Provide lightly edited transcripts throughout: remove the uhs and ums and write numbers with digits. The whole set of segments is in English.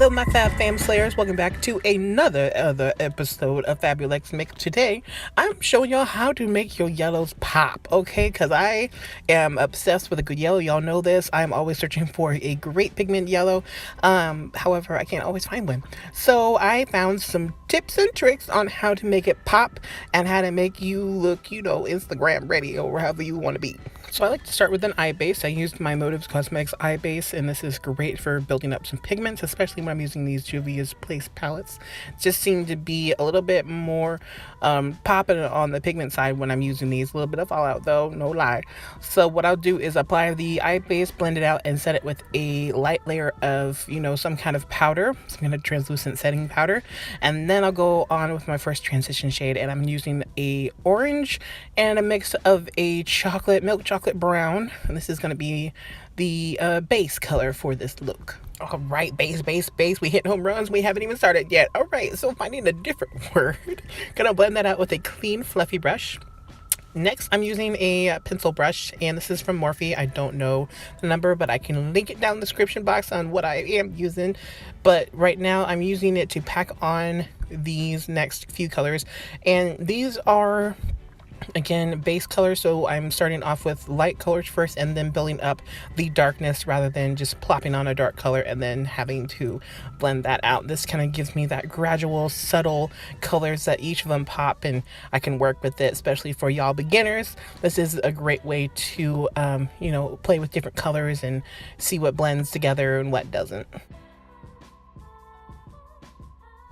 Hello my Fab Fam Slayers, welcome back to another episode of Fabulex Makeup. Today I'm showing y'all how to make your yellows pop, okay? Because I am obsessed with a good yellow. Y'all know this. I'm always searching for a great pigment yellow. However, I can't always find one. So I found some tips and tricks on how to make it pop and how to make you look, you know, Instagram ready or wherever you want to be. So I like to start with an eye base. I used my NYX Cosmetics eye base, and this is great for building up some pigments, especially when I'm using these Juvias Place palettes. Just seem to be a little bit more popping on the pigment side when I'm using these. A little bit of fallout though, no lie. So what I'll do is apply the eye base, blend it out, and set it with a light layer of, you know, some kind of powder, some kind of translucent setting powder. And then I'll go on with my first transition shade, and I'm using a orange and a mix of a milk chocolate brown, and this is going to be the base color for this look. All right, base, we hit home runs. We haven't even started yet. All right, so finding a different word, gonna blend that out with a clean fluffy brush. Next, I'm using a pencil brush, and this is from Morphe. I don't know the number, but I can link it down in the description box on what I am using. But right now, I'm using it to pack on these next few colors, and these are, again, base color. So I'm starting off with light colors first and then building up the darkness rather than just plopping on a dark color and then having to blend that out. This kind of gives me that gradual, subtle colors that each of them pop, and I can work with it, especially for y'all beginners. This is a great way to, you know, play with different colors and see what blends together and what doesn't.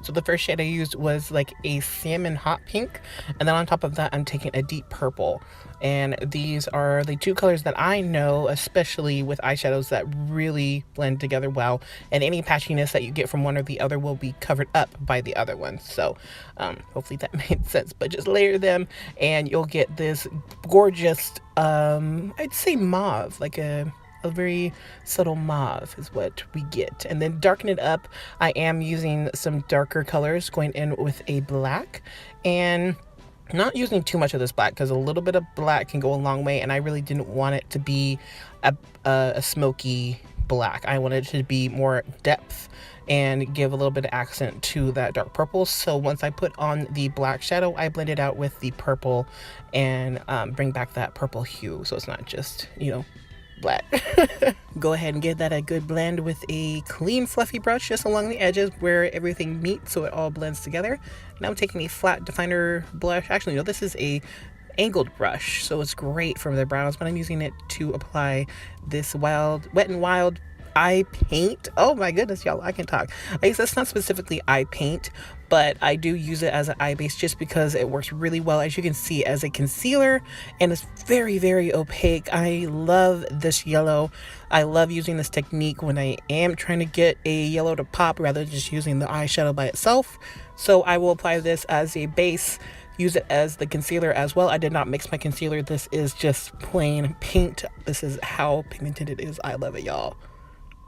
So the first shade I used was like a salmon hot pink, and then on top of that I'm taking a deep purple. And these are the two colors that I know, especially with eyeshadows, that really blend together well, and any patchiness that you get from one or the other will be covered up by the other one. So hopefully that made sense, but just layer them and you'll get this gorgeous I'd say mauve, like a very subtle mauve is what we get. And then darken it up, I am using some darker colors, going in with a black, and not using too much of this black because a little bit of black can go a long way, and I really didn't want it to be a smoky black. I wanted it to be more depth and give a little bit of accent to that dark purple. So once I put on the black shadow, I blend it out with the purple and bring back that purple hue, so it's not just, you know, black. Go ahead and give that a good blend with a clean fluffy brush just along the edges where everything meets, so it all blends together. Now I'm taking a flat definer blush. Actually, no, this is a angled brush, so it's great for the brows, but I'm using it to apply this Wet n Wild eye paint. Oh my goodness, y'all, I can talk. I guess that's not specifically eye paint, but I do use it as an eye base just because it works really well, as you can see, as a concealer, and it's very, very opaque. I love this yellow. I love using this technique when I am trying to get a yellow to pop rather than just using the eyeshadow by itself. So I will apply this as a base, use it as the concealer as well. I did not mix my concealer. This is just plain paint. This is how pigmented it is. I love it, y'all.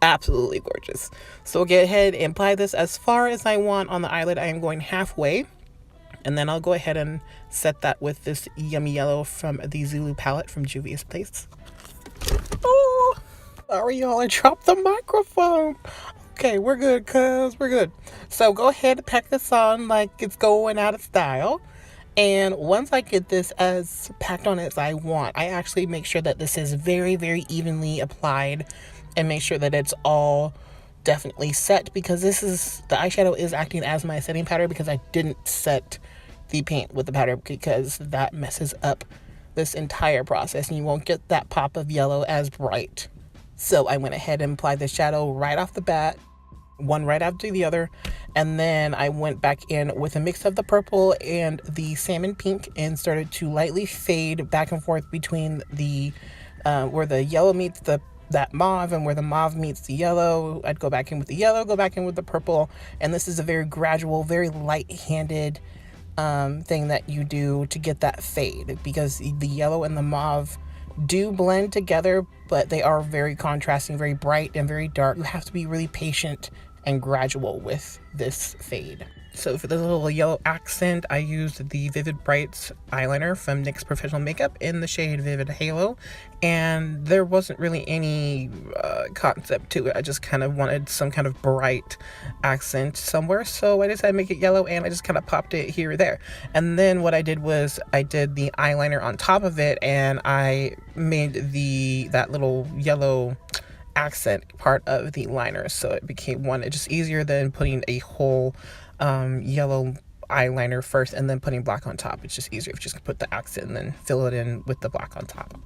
Absolutely gorgeous. So I'll go ahead and apply this as far as I want on the eyelid. I am going halfway, and then I'll go ahead and set that with this yummy yellow from the Zulu palette from Juvias Place. Oh, sorry y'all, I dropped the microphone. Okay, we're good, cuz we're good. So go ahead and pack this on like it's going out of style. And once I get this as packed on as I want, I actually make sure that this is very, very evenly applied and make sure that it's all definitely set, because the eyeshadow is acting as my setting powder, because I didn't set the paint with the powder, because that messes up this entire process and you won't get that pop of yellow as bright. So I went ahead and applied the shadow right off the bat, one right after the other, and then I went back in with a mix of the purple and the salmon pink and started to lightly fade back and forth between the where the yellow meets that mauve and where the mauve meets the yellow. I'd go back in with the yellow, go back in with the purple, and this is a very gradual, very light-handed thing that you do to get that fade, because the yellow and the mauve do blend together, but they are very contrasting, very bright and very dark. You have to be really patient and gradual with this fade. So for the little yellow accent, I used the Vivid Brights eyeliner from NYX Professional Makeup in the shade Vivid Halo. And there wasn't really any concept to it. I just kind of wanted some kind of bright accent somewhere. So I decided to make it yellow, and I just kind of popped it here or there. And then what I did was I did the eyeliner on top of it, and I made that little yellow accent part of the liner, so it became one. It's just easier than putting a whole yellow eyeliner first and then putting black on top. It's just easier if you just put the accent and then fill it in with the black on top.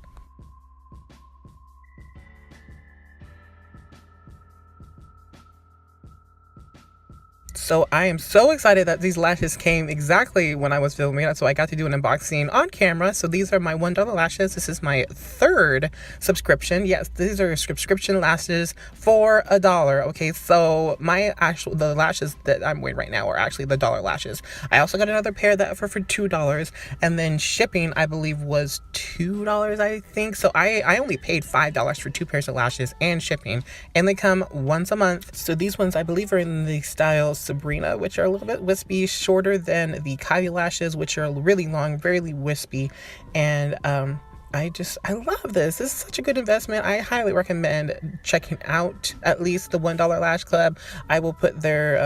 So I am so excited that these lashes came exactly when I was filming it. So I got to do an unboxing on camera. So these are my $1 lashes. This is my third subscription. Yes, these are subscription lashes for $1. Okay, so the lashes that I'm wearing right now are actually the Dollar lashes. I also got another pair that for $2, and then shipping I believe was $2, I think. So I only paid $5 for 2 pairs of lashes and shipping, and they come once a month. So these ones I believe are in the style Sabrina, which are a little bit wispy, shorter than the Kylie lashes, which are really long, very wispy. And I love this. This is such a good investment. I highly recommend checking out at least the $1 Lash Club. I will put their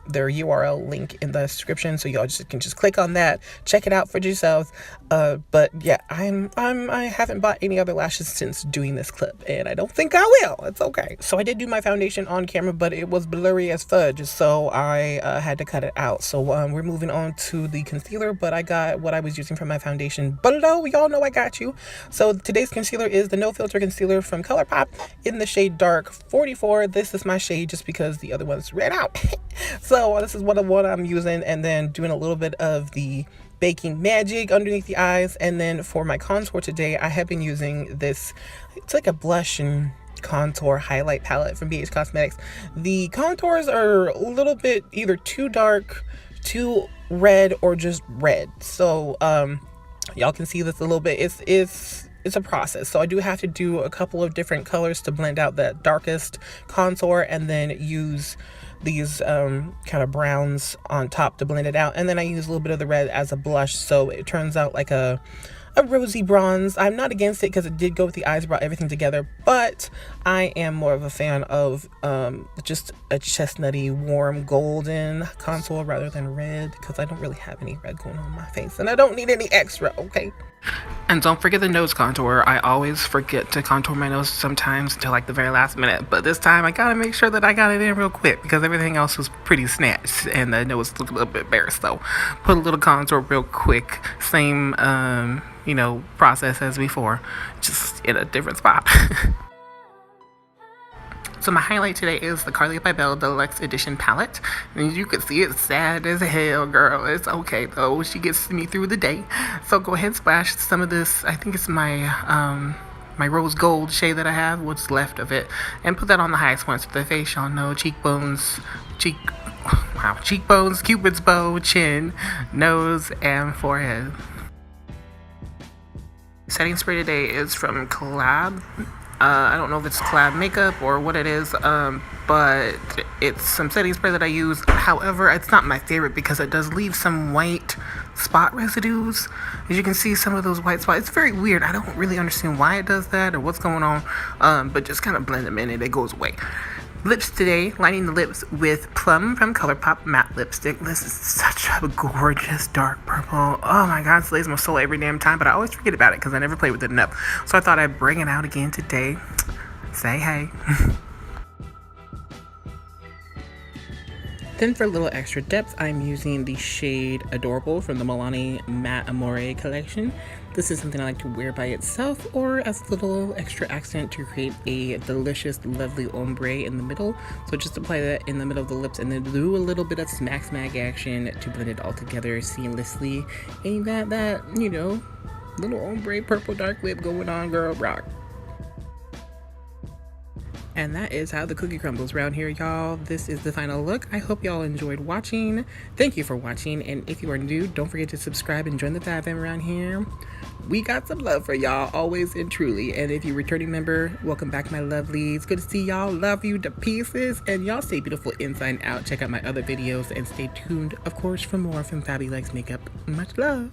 URL link in the description, so y'all can just click on that, check it out for yourselves. But yeah, I haven't bought any other lashes since doing this clip, and I don't think I will. It's okay. So I did do my foundation on camera, but it was blurry as fudge, so I had to cut it out. So we're moving on to the concealer, but I got what I was using for my foundation below. Y'all know I got you. So today's concealer is the No Filter Concealer from Colourpop in the shade Dark 44. This is my shade just because the other ones ran out. So this is what I'm using, and then doing a little bit of the Baking Magic underneath the eyes. And then for my contour today, I have been using this, it's like a blush and contour highlight palette from BH Cosmetics. The contours are a little bit either too dark, too red, or just red. So y'all can see this a little bit. It's a process. So I do have to do a couple of different colors to blend out that darkest contour, and then use these kind of browns on top to blend it out. And then I use a little bit of the red as a blush, so it turns out like a rosy bronze. I'm not against it because it did go with the eyes, brought everything together, but I am more of a fan of just a chestnutty, warm, golden contour rather than red, because I don't really have any red going on my face, and I don't need any extra, okay? And don't forget the nose contour. I always forget to contour my nose sometimes until like the very last minute, but this time I gotta make sure that I got it in real quick because everything else was pretty snatched and the nose looked a little bit bare. So put a little contour real quick. Same process as before, just in a different spot. So my highlight today is the Carli Bybel Deluxe Edition palette. And you can see it's sad as hell, girl. It's okay though. She gets me through the day. So go ahead and splash some of this. I think it's my my rose gold shade that I have, what's left of it, and put that on the highest points of the face. Y'all know cheekbones, Cupid's bow, chin, nose, and forehead. Setting spray today is from Collab. I don't know if it's Collab Makeup or what it is, but it's some setting spray that I use. However, it's not my favorite because it does leave some white spot residues. As you can see, some of those white spots, it's very weird. I don't really understand why it does that or what's going on, but just kind of blend them in and it goes away. Lips today, lining the lips with Plum from Colourpop Matte Lipstick. This is such a gorgeous dark purple. Oh my god, it slays my soul every damn time, but I always forget about it because I never play with it enough. So I thought I'd bring it out again today. Say hey. Then for a little extra depth, I'm using the shade Adorable from the Milani Matte Amore collection. This is something I like to wear by itself or as a little extra accent to create a delicious, lovely ombre in the middle. So just apply that in the middle of the lips and then do a little bit of smack action to blend it all together seamlessly. And you got that, little ombre purple dark lip going on, girl, rock. And that is how the cookie crumbles around here, y'all. This is the final look. I hope y'all enjoyed watching. Thank you for watching. And if you are new, don't forget to subscribe and join the Fab fam around here. We got some love for y'all, always and truly. And if you're a returning member, welcome back, my lovelies. Good to see y'all. Love you to pieces. And y'all stay beautiful inside and out. Check out my other videos and stay tuned, of course, for more from Fabulex Makeup. Much love.